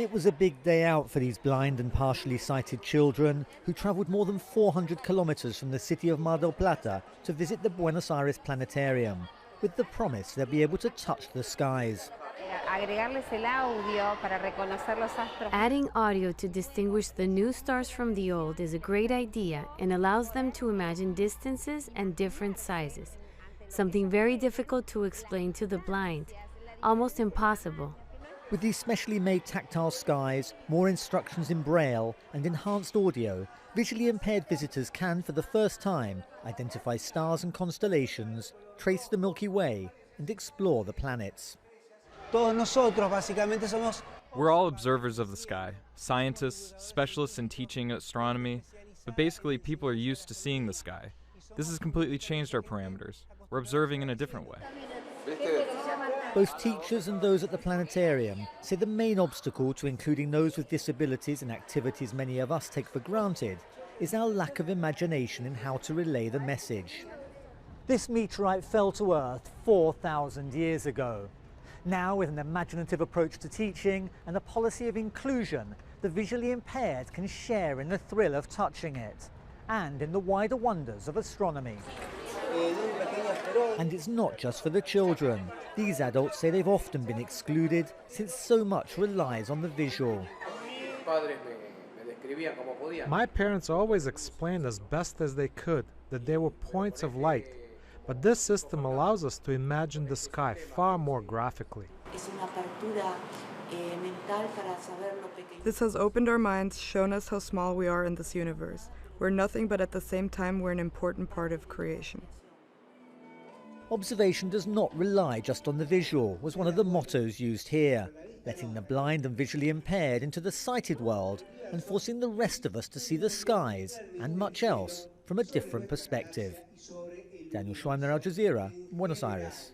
It was a big day out for these blind and partially sighted children who travelled more than 400 kilometres from the city of Mar del Plata to visit the Buenos Aires planetarium, with the promise they'll be able to touch the skies. Adding audio to distinguish the new stars from the old is a great idea and allows them to imagine distances and different sizes, something very difficult to explain to the blind, almost impossible. With these specially made tactile skies, more instructions in Braille and enhanced audio, visually impaired visitors can, for the first time, identify stars and constellations, trace the Milky Way and explore the planets. We're all observers of the sky, scientists, specialists in teaching astronomy, but basically people are used to seeing the sky. This has completely changed our parameters. We're observing in a different way. Both teachers and those at the planetarium say the main obstacle to including those with disabilities in activities many of us take for granted is our lack of imagination in how to relay the message. This meteorite fell to Earth 4,000 years ago. Now, with an imaginative approach to teaching and a policy of inclusion, the visually impaired can share in the thrill of touching it and in the wider wonders of astronomy. And it's not just for the children. These adults say they've often been excluded since so much relies on the visual. My parents always explained as best as they could that there were points of light, but this system allows us to imagine the sky far more graphically. This has opened our minds, shown us how small we are in this universe. We're nothing, but at the same time we're an important part of creation. Observation does not rely just on the visual, was one of the mottos used here, letting the blind and visually impaired into the sighted world and forcing the rest of us to see the skies and much else from a different perspective. Daniel Schweimler, Al Jazeera, Buenos Aires.